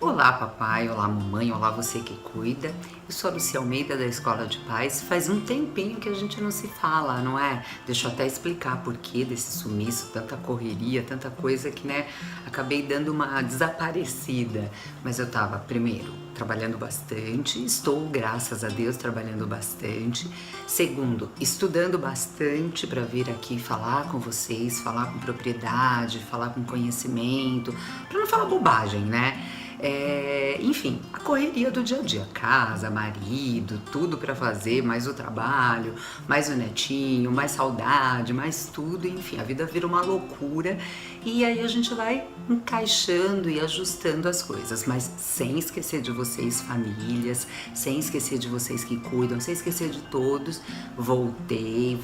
Olá papai, olá mamãe, olá você que cuida. Eu sou a Lucia Almeida da Escola de Paz. Faz um tempinho que a gente não se fala, não é? Deixa eu até explicar por que desse sumiço, tanta correria, tanta coisa que, né, acabei dando uma desaparecida. Mas eu tava, primeiro, trabalhando bastante, estou, graças a Deus, trabalhando bastante. Segundo, estudando bastante para vir aqui falar com vocês, falar com propriedade, falar com conhecimento, para não falar bobagem, né? Enfim, a correria do dia a dia, casa, marido, tudo para fazer, mais o trabalho, mais o netinho, mais saudade, mais tudo, enfim, a vida vira uma loucura e aí a gente vai encaixando e ajustando as coisas, mas sem esquecer de vocês, famílias, sem esquecer de vocês que cuidam, sem esquecer de todos. Voltei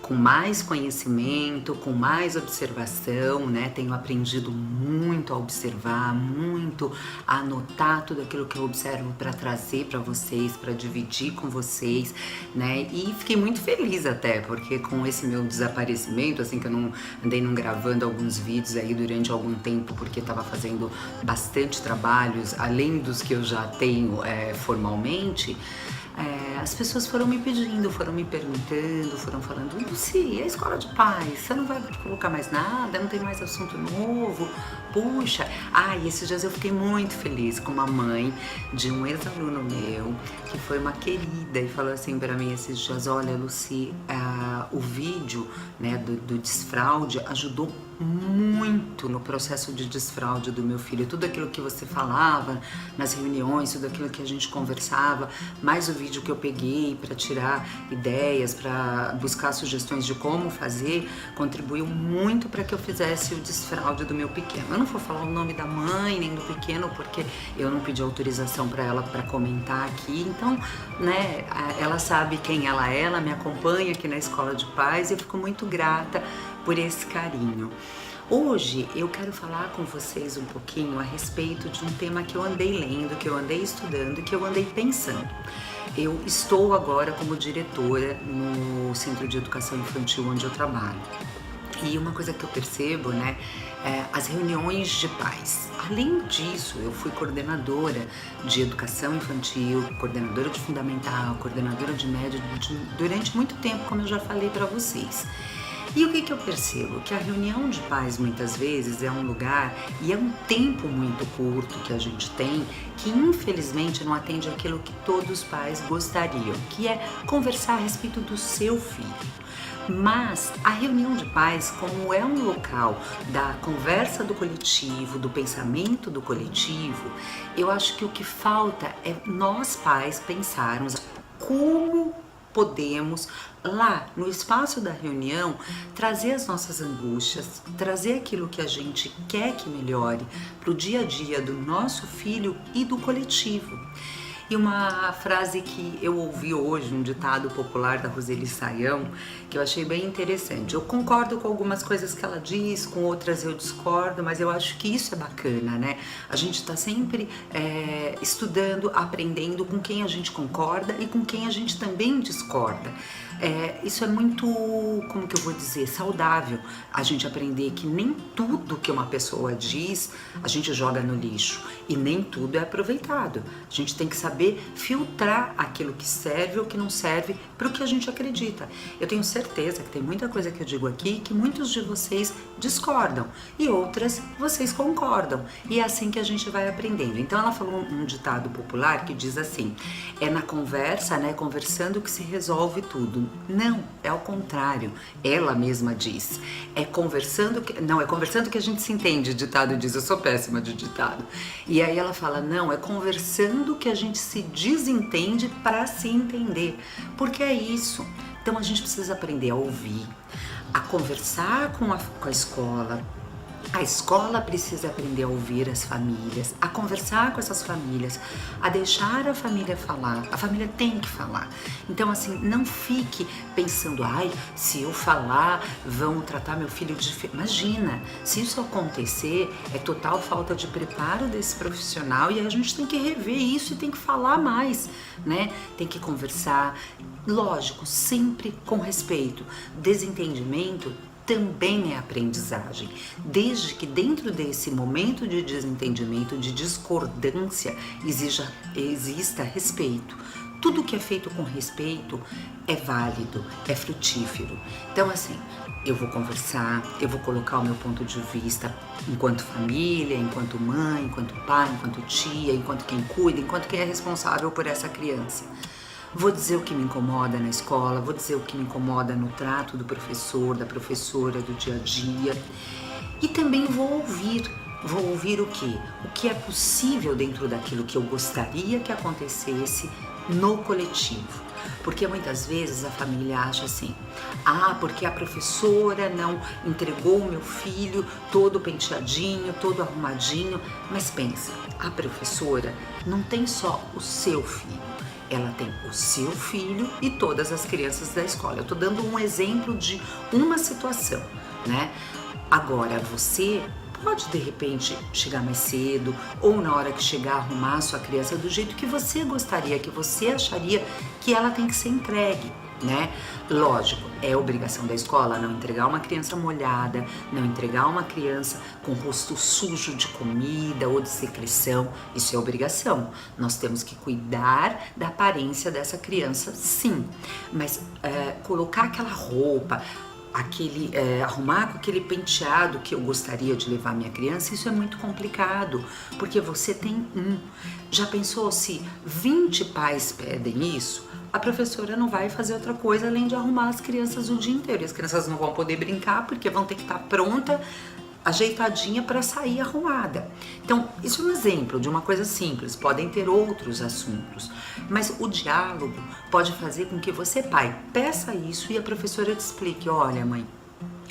com mais conhecimento, com mais observação, né? Tenho aprendido muito a observar, muito a anotar tudo aquilo que eu observo para trazer para vocês, para dividir com vocês, né? E fiquei muito feliz até, porque com esse meu desaparecimento, assim que eu não gravando alguns vídeos aí durante algum tempo, porque estava fazendo bastante trabalhos, além dos que eu já tenho formalmente, as pessoas foram me pedindo, foram me perguntando, foram falando: Luci, e a Escola de Paz? Você não vai colocar mais nada? Não tem mais assunto novo? Puxa! E esses dias eu fiquei muito feliz com uma mãe de um ex-aluno meu, que foi uma querida, e falou assim para mim esses dias: olha, Luci, o vídeo, né, do desfraude ajudou muito no processo de desfraude do meu filho. Tudo aquilo que você falava nas reuniões, tudo aquilo que a gente conversava, mais o vídeo que eu peguei para tirar ideias, para buscar sugestões de como fazer, contribuiu muito para que eu fizesse o desfraude do meu pequeno. Eu não vou falar o nome da mãe nem do pequeno, porque eu não pedi autorização para ela para comentar aqui. Então, né, ela sabe quem ela me acompanha aqui na Escola de Paz e eu fico muito grata por esse carinho. Hoje eu quero falar com vocês um pouquinho a respeito de um tema que eu andei lendo, que eu andei estudando, que eu andei pensando. Eu estou agora como diretora no Centro de Educação Infantil onde eu trabalho. E uma coisa que eu percebo, né, as reuniões de pais. Além disso, eu fui coordenadora de educação infantil, coordenadora de fundamental, coordenadora de médio durante muito tempo, como eu já falei para vocês. E o que eu percebo? Que a reunião de pais muitas vezes é um lugar e é um tempo muito curto que a gente tem, que infelizmente não atende aquilo que todos os pais gostariam, que é conversar a respeito do seu filho. Mas a reunião de pais, como é um local da conversa do coletivo, do pensamento do coletivo, eu acho que o que falta é nós pais pensarmos como podemos, lá no espaço da reunião, trazer as nossas angústias, trazer aquilo que a gente quer que melhore para o dia a dia do nosso filho e do coletivo. E uma frase que eu ouvi hoje, um ditado popular da Roseli Saião, que eu achei bem interessante. Eu concordo com algumas coisas que ela diz, com outras eu discordo, mas eu acho que isso é bacana, né? A gente tá sempre estudando, aprendendo com quem a gente concorda e com quem a gente também discorda. Isso é muito, como que eu vou dizer, saudável, a gente aprender que nem tudo que uma pessoa diz a gente joga no lixo e nem tudo é aproveitado. A gente tem que saber filtrar aquilo que serve ou que não serve para o que a gente acredita. Eu tenho certeza que tem muita coisa que eu digo aqui que muitos de vocês discordam e outras vocês concordam, e é assim que a gente vai aprendendo. Então ela falou um ditado popular que diz assim: é na conversa, né, conversando que se resolve tudo. Não, é ao contrário. Ela mesma diz: é conversando que a gente se entende. O ditado diz, eu sou péssima de ditado. E aí ela fala: não, é conversando que a gente se desentende para se entender. Porque é isso. Então a gente precisa aprender a ouvir, a conversar com a escola. A escola precisa aprender a ouvir as famílias, a conversar com essas famílias, a deixar a família falar. A família tem que falar. Então, assim, não fique pensando: se eu falar, vão tratar meu filho diferente. Imagina, se isso acontecer, é total falta de preparo desse profissional, e aí a gente tem que rever isso e tem que falar mais, né? Tem que conversar, lógico, sempre com respeito. Desentendimento também é aprendizagem, desde que dentro desse momento de desentendimento, de discordância, exista respeito. Tudo que é feito com respeito é válido, é frutífero. Então, assim, eu vou conversar, eu vou colocar o meu ponto de vista enquanto família, enquanto mãe, enquanto pai, enquanto tia, enquanto quem cuida, enquanto quem é responsável por essa criança. Vou dizer o que me incomoda na escola, vou dizer o que me incomoda no trato do professor, da professora, do dia a dia. E também vou ouvir o quê? O que é possível dentro daquilo que eu gostaria que acontecesse no coletivo. Porque muitas vezes a família acha assim, porque a professora não entregou o meu filho todo penteadinho, todo arrumadinho. Mas pensa, a professora não tem só o seu filho, ela tem o seu filho e todas as crianças da escola. Eu tô dando um exemplo de uma situação, né? Agora, você pode de repente chegar mais cedo ou na hora que chegar arrumar a sua criança do jeito que você gostaria, que você acharia que ela tem que ser entregue, né? Lógico, é obrigação da escola não entregar uma criança molhada, não entregar uma criança com o rosto sujo de comida ou de secreção. Isso é obrigação. Nós temos que cuidar da aparência dessa criança, sim, mas colocar aquela roupa, arrumar com aquele penteado que eu gostaria de levar minha criança, isso é muito complicado, porque você tem um. Já pensou se 20 pais pedem isso? A professora não vai fazer outra coisa além de arrumar as crianças o dia inteiro. E as crianças não vão poder brincar porque vão ter que estar pronta, ajeitadinha para sair arrumada. Então, isso é um exemplo de uma coisa simples, podem ter outros assuntos, mas o diálogo pode fazer com que você, pai, peça isso e a professora te explique, olha, mãe,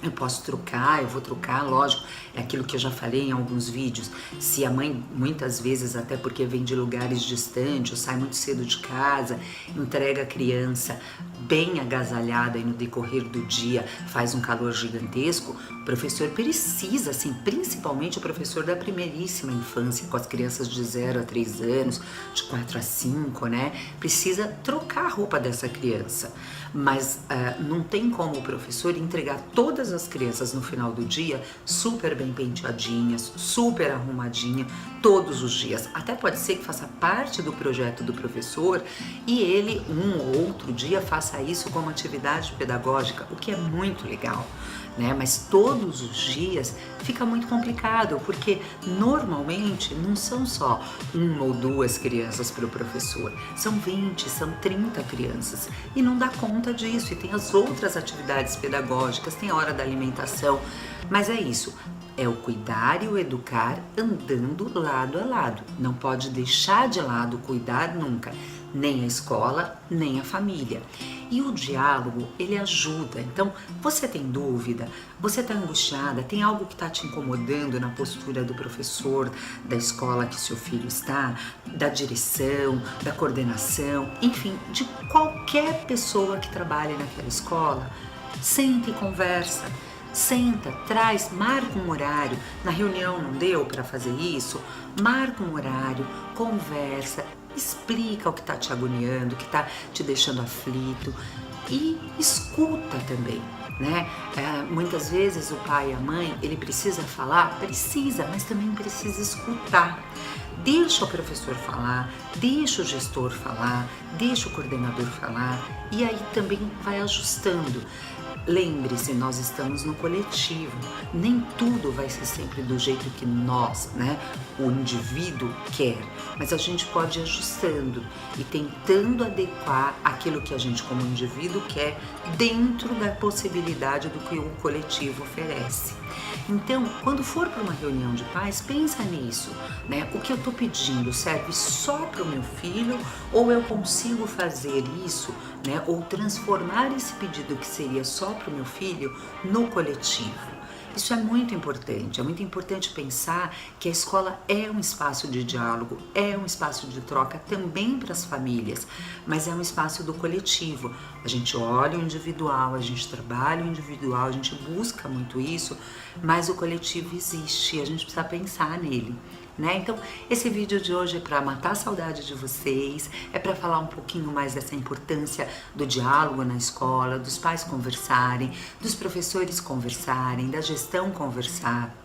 eu posso trocar, eu vou trocar, lógico, é aquilo que eu já falei em alguns vídeos. Se a mãe, muitas vezes, até porque vem de lugares distantes, ou sai muito cedo de casa, entrega a criança bem agasalhada e no decorrer do dia faz um calor gigantesco, o professor precisa, assim, principalmente o professor da primeiríssima infância, com as crianças de 0 a 3 anos, de 4 a 5, né? Precisa trocar a roupa dessa criança. Mas não tem como o professor entregar todas as crianças no final do dia super bem penteadinhas, super arrumadinha, todos os dias. Até pode ser que faça parte do projeto do professor e ele, um ou outro dia, faça isso como atividade pedagógica, o que é muito legal, né? Mas todos os dias fica muito complicado, porque normalmente não são só 1 ou 2 crianças para o professor, são 20, são 30 crianças e não dá conta disso. E tem as outras atividades pedagógicas, tem a hora da alimentação, mas é isso. É o cuidar e o educar andando lado a lado. Não pode deixar de lado o cuidar nunca, nem a escola, nem a família. E o diálogo, ele ajuda. Então, você tem dúvida, você está angustiada, tem algo que está te incomodando na postura do professor, da escola que seu filho está, da direção, da coordenação, enfim, de qualquer pessoa que trabalhe naquela escola, senta e conversa. Senta, traz, marca um horário. Na reunião não deu para fazer isso? Marca um horário, conversa, explica o que está te agoniando, o que está te deixando aflito e escuta também, né? Muitas vezes o pai e a mãe, ele precisa falar, precisa, mas também precisa escutar. Deixa o professor falar, deixa o gestor falar, deixa o coordenador falar e aí também vai ajustando. Lembre-se, nós estamos no coletivo, nem tudo vai ser sempre do jeito que nós, né, o indivíduo quer, mas a gente pode ir ajustando e tentando adequar aquilo que a gente como indivíduo quer dentro da possibilidade do que o coletivo oferece. Então, quando for para uma reunião de pais, pensa nisso, né? O que eu estou pedindo serve só para o meu filho ou eu consigo fazer isso, né? Ou transformar esse pedido que seria só para o meu filho no coletivo? Isso é muito importante pensar que a escola é um espaço de diálogo, é um espaço de troca também para as famílias, mas é um espaço do coletivo. A gente olha o individual, a gente trabalha o individual, a gente busca muito isso, mas o coletivo existe e a gente precisa pensar nele. Né? Então, esse vídeo de hoje é para matar a saudade de vocês, é para falar um pouquinho mais dessa importância do diálogo na escola, dos pais conversarem, dos professores conversarem, da gestão conversar,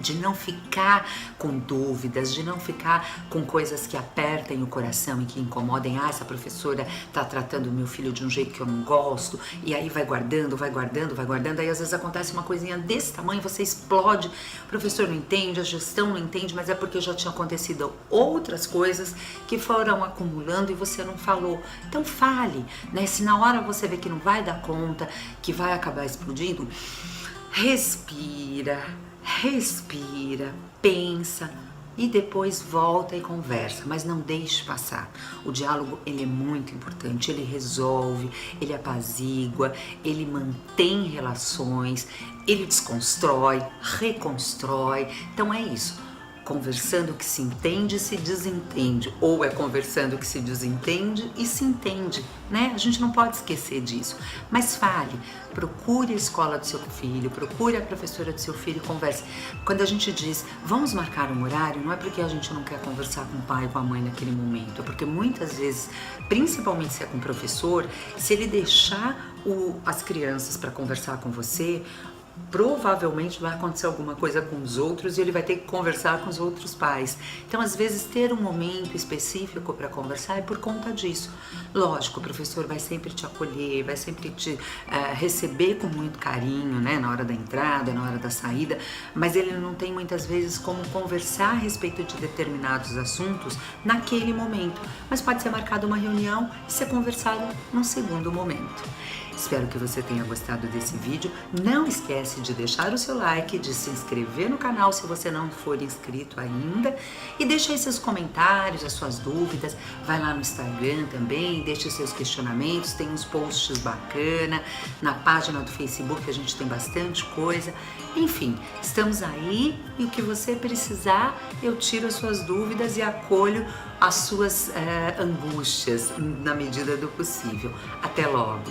de não ficar com dúvidas, de não ficar com coisas que apertem o coração e que incomodem. Ah, essa professora tá tratando o meu filho de um jeito que eu não gosto, e aí vai guardando, aí às vezes acontece uma coisinha desse tamanho, você explode, o professor não entende, a gestão não entende, mas é porque já tinha acontecido outras coisas que foram acumulando e você não falou. Então fale, né? Se na hora você vê que não vai dar conta, que vai acabar explodindo, respira, pensa e depois volta e conversa, mas não deixe passar. O diálogo, ele é muito importante, ele resolve, ele apazigua, ele mantém relações, ele desconstrói, reconstrói. Então é isso. Conversando que se entende e se desentende, ou é conversando que se desentende e se entende, né? A gente não pode esquecer disso. Mas fale, procure a escola do seu filho, procure a professora do seu filho e converse. Quando a gente diz, vamos marcar um horário, não é porque a gente não quer conversar com o pai e com a mãe naquele momento, é porque muitas vezes, principalmente se é com o professor, se ele deixar as crianças para conversar com você, provavelmente vai acontecer alguma coisa com os outros e ele vai ter que conversar com os outros pais. Então, às vezes, ter um momento específico para conversar é por conta disso. Lógico, o professor vai sempre te acolher, vai sempre te receber com muito carinho, né, na hora da entrada, na hora da saída, mas ele não tem muitas vezes como conversar a respeito de determinados assuntos naquele momento. Mas pode ser marcada uma reunião e ser conversado num segundo momento. Espero que você tenha gostado desse vídeo. Não esquece de deixar o seu like, de se inscrever no canal se você não for inscrito ainda e deixa aí seus comentários, as suas dúvidas. Vai lá no Instagram também, deixa seus questionamentos, tem uns posts bacana. Na página do Facebook a gente tem bastante coisa. Enfim, estamos aí e o que você precisar, eu tiro as suas dúvidas e acolho as suas angústias na medida do possível. Até logo!